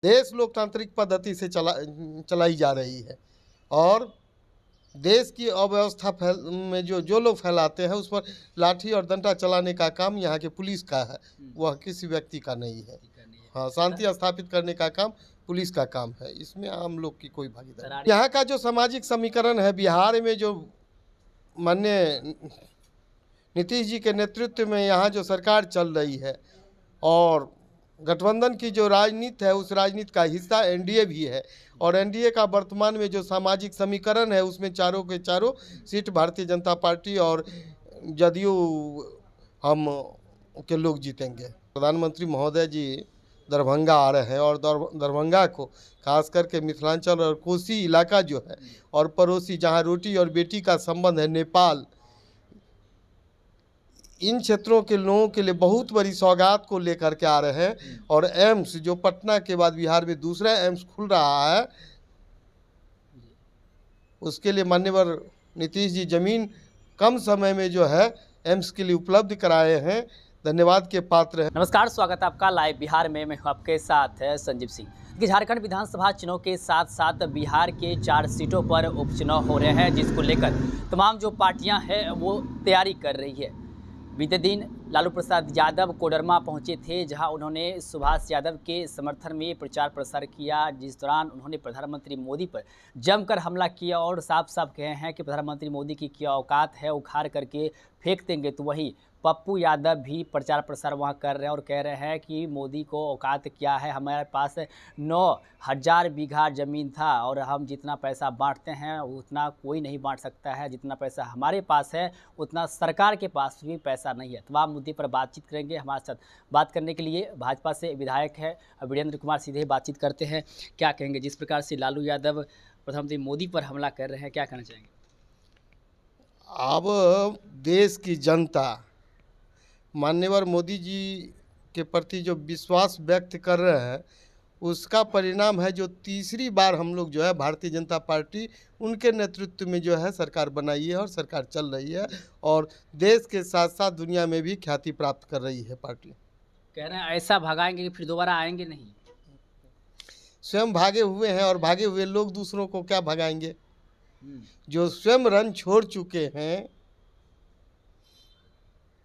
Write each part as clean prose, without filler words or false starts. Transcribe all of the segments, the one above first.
देश लोकतांत्रिक पद्धति से चलाई जा रही है और देश की अव्यवस्था में जो लोग फैलाते हैं उस पर लाठी और डंडा चलाने का काम यहाँ के पुलिस का है, वह किसी व्यक्ति का नहीं है। हाँ, शांति स्थापित करने का काम पुलिस का काम है, इसमें आम लोग की कोई भागीदारी। यहाँ का जो सामाजिक समीकरण है, बिहार में जो माननीय नीतीश जी के नेतृत्व में यहाँ जो सरकार चल रही है और गठबंधन की जो राजनीति है उस राजनीति का हिस्सा एनडीए भी है और एनडीए का वर्तमान में जो सामाजिक समीकरण है उसमें चारों के चारों सीट भारतीय जनता पार्टी और जदयू हम के लोग जीतेंगे। प्रधानमंत्री महोदय जी दरभंगा आ रहे हैं और दरभंगा को खास करके मिथिलांचल और कोसी इलाका जो है और पड़ोसी जहाँ रोटी और बेटी का संबंध है नेपाल, इन क्षेत्रों के लोगों के लिए बहुत बड़ी सौगात को लेकर के आ रहे हैं और एम्स जो पटना के बाद बिहार में दूसरा एम्स खुल रहा है उसके लिए माननीय नीतीश जी जमीन कम समय में जो है एम्स के लिए उपलब्ध कराए हैं, धन्यवाद के पात्र हैं। नमस्कार, स्वागत है आपका लाइव बिहार में। मैं आपके साथ है संजीव सिंह। कि झारखंड विधानसभा चुनाव के साथ साथ बिहार के 4 सीटों पर उपचुनाव हो रहे हैं, जिसको लेकर तमाम जो पार्टियां हैं वो तैयारी कर रही है। बीते दिन लालू प्रसाद यादव कोडरमा पहुंचे थे, जहां उन्होंने सुभाष यादव के समर्थन में प्रचार प्रसार किया, जिस दौरान उन्होंने प्रधानमंत्री मोदी पर जमकर हमला किया और साफ साफ कहे हैं कि प्रधानमंत्री मोदी की क्या औकात है, उखाड़ करके फेंक देंगे। तो वहीं पप्पू यादव भी प्रचार प्रसार वहां कर रहे हैं और कह रहे हैं कि मोदी को औकात क्या है, हमारे पास 9,000 बीघा ज़मीन था और हम जितना पैसा बांटते हैं उतना कोई नहीं बांट सकता है, जितना पैसा हमारे पास है उतना सरकार के पास भी पैसा नहीं है। तमाम मुद्दे पर बातचीत करेंगे। हमारे साथ बात करने के लिए भाजपा से विधायक है वीरेंद्र कुमार, सीधे बातचीत करते हैं। क्या कहेंगे जिस प्रकार से लालू यादव प्रधानमंत्री मोदी पर हमला कर रहे हैं, क्या कहना चाहेंगे? अब देश की जनता माननीय मोदी जी के प्रति जो विश्वास व्यक्त कर रहे हैं उसका परिणाम है जो तीसरी बार हम लोग जो है भारतीय जनता पार्टी उनके नेतृत्व में जो है सरकार बनाई है और सरकार चल रही है और देश के साथ साथ दुनिया में भी ख्याति प्राप्त कर रही है पार्टी। कह रहे हैं ऐसा भगाएंगे कि फिर दोबारा आएंगे नहीं। स्वयं भागे हुए हैं और भागे हुए लोग दूसरों को क्या भगाएंगे? जो स्वयं रण छोड़ चुके हैं,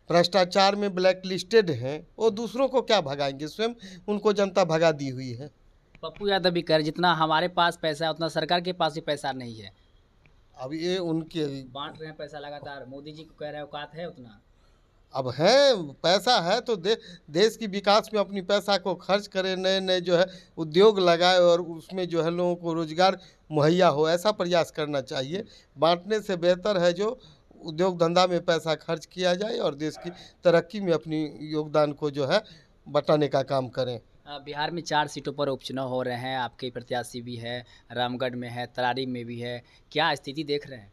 भ्रष्टाचार में ब्लैक लिस्टेड हैं, वो दूसरों को क्या भगाएंगे? स्वयं उनको जनता भगा दी हुई है। पप्पू यादव भी कह रहे जितना हमारे पास पैसा है उतना सरकार के पास भी पैसा नहीं है। अब ये उनके बांट रहे हैं पैसा लगातार, मोदी जी को कह रहे हैं औकात है उतना। अब है पैसा है तो देश की विकास में अपनी पैसा को खर्च करे, नए नए जो है उद्योग लगाए और उसमें जो है लोगों को रोजगार मुहैया हो, ऐसा प्रयास करना चाहिए। बांटने से बेहतर है जो उद्योग धंधा में पैसा खर्च किया जाए और देश की तरक्की में अपनी योगदान को जो है बटाने का काम करें। बिहार में 4 सीटों पर उपचुनाव हो रहे हैं, आपके प्रत्याशी भी है, रामगढ़ में है, तरारी में भी है, क्या स्थिति देख रहे हैं?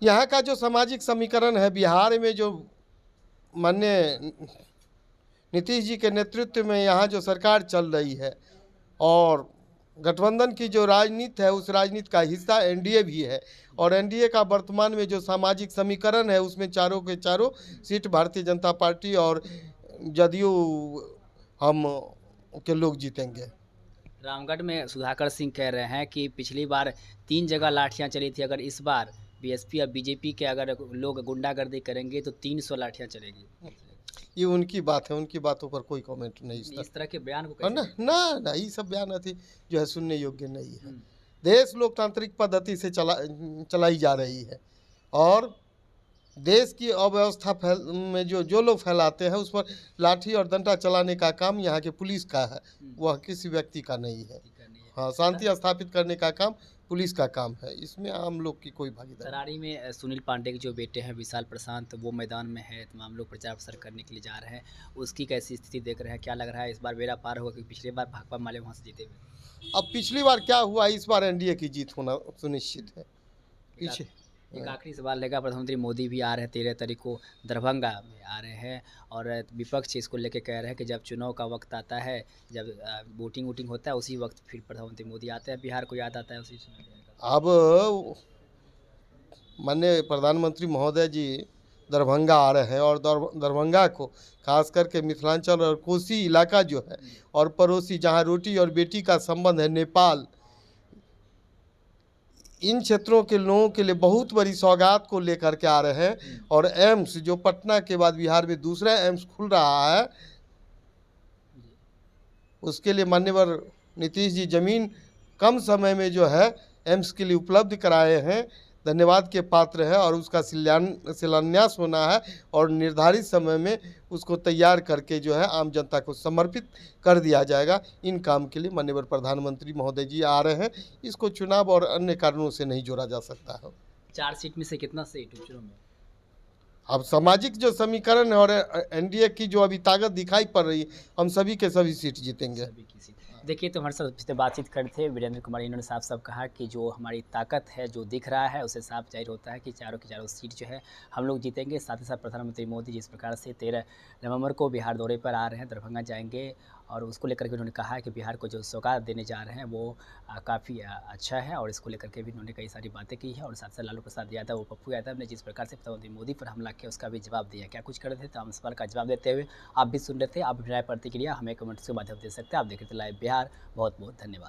यहाँ का जो सामाजिक समीकरण है, बिहार में जो माननीय नीतीश जी के नेतृत्व में यहाँ जो सरकार चल रही है और गठबंधन की जो राजनीति है उस राजनीति का हिस्सा एनडीए भी है और एनडीए का वर्तमान में जो सामाजिक समीकरण है उसमें चारों के चारों सीट भारतीय जनता पार्टी और जदयू हम के लोग जीतेंगे। रामगढ़ में सुधाकर सिंह कह रहे हैं कि पिछली बार 3 जगह लाठियां चली थी, अगर इस बार बीएसपी और बीजेपी के अगर लोग गुंडागर्दी करेंगे तो 300 लाठियां चलेगी। ये उनकी बात है, उनकी बातों पर कोई कमेंट नहीं। इस तरह के बयान को ना ये सब बयान थी जो है सुनने योग्य नहीं है। देश लोकतांत्रिक पद्धति से चलाई जा रही है और देश की अव्यवस्था में जो लोग फैलाते हैं उस पर लाठी और डंडा चलाने का काम यहाँ के पुलिस का है, वह किसी व्यक्ति का नहीं है। हाँ, शांति स्थापित करने का काम पुलिस का काम है, इसमें आम लोग की कोई भागीदारी। तरारी में सुनील पांडे के जो बेटे हैं विशाल प्रशांत, वो मैदान में है, तमाम लोग प्रचार प्रसार करने के लिए जा रहे हैं, उसकी कैसी स्थिति देख रहे हैं? क्या लग रहा है इस बार बेड़ा पार होगा? क्योंकि पिछली बार भाकपा माले वहाँ से जीते हुए। अब पिछली बार क्या हुआ, इस बार एनडीए की जीत होना सुनिश्चित है। पीछे एक आखिरी सवाल रहेगा, प्रधानमंत्री मोदी भी आ रहे हैं 13 तारीख को दरभंगा में आ रहे हैं और विपक्ष इसको लेके कह रहे हैं कि जब चुनाव का वक्त आता है, जब वोटिंग होता है उसी वक्त फिर प्रधानमंत्री मोदी आते हैं, बिहार को याद आता है उसी समय। अब माननीय प्रधानमंत्री महोदय जी दरभंगा आ रहे हैं और दरभंगा को खास करके मिथिलांचल और कोसी इलाका जो है और पड़ोसी जहां रोटी और बेटी का संबंध है नेपाल, इन क्षेत्रों के लोगों के लिए बहुत बड़ी सौगात को लेकर के आ रहे हैं। और एम्स जो पटना के बाद बिहार में दूसरा एम्स खुल रहा है, उसके लिए माननीय नीतीश जी जमीन कम समय में जो है एम्स के लिए उपलब्ध कराए हैं, धन्यवाद के पात्र है। और उसका शिलान्यास होना है और निर्धारित समय में उसको तैयार करके जो है आम जनता को समर्पित कर दिया जाएगा। इन काम के लिए माननीय प्रधानमंत्री महोदय जी आ रहे हैं, इसको चुनाव और अन्य कारणों से नहीं जोड़ा जा सकता है। 4 सीट में से कितना सीट उपचुनाव में? अब सामाजिक जो समीकरण है और एनडीए की जो अभी ताकत दिखाई पड़ रही है, हम सभी के सभी सीट जीतेंगे। सभी की सीट। देखिए, तो हमारे साथ पिछले बातचीत करते थे वीरेंद्र कुमार, इन्होंने साफ कहा कि जो हमारी ताकत है, जो दिख रहा है, उससे साफ जाहिर होता है कि चारों की चारों सीट जो है हम लोग जीतेंगे। साथ ही साथ प्रधानमंत्री मोदी जिस प्रकार से 13 नवंबर को बिहार दौरे पर आ रहे हैं, दरभंगा जाएंगे, और उसको लेकर के उन्होंने कहा है कि बिहार को जो सौगात देने जा रहे हैं वो काफ़ी अच्छा है, और इसको लेकर के भी उन्होंने कई सारी बातें की है। और साथ साथ लालू प्रसाद यादव और पप्पू यादव ने जिस प्रकार से प्रधानमंत्री मोदी पर हमला किया, उसका भी जवाब दिया। क्या कुछ कर रहे थे, तो हम सवाल का जवाब देते हुए आप भी सुन रहे थे। आप भी राय प्रतिक्रिया हमें कमेंट्स के माध्यम से दे सकते हैं। आप देख रहे थे लाइव बिहार। बहुत बहुत धन्यवाद।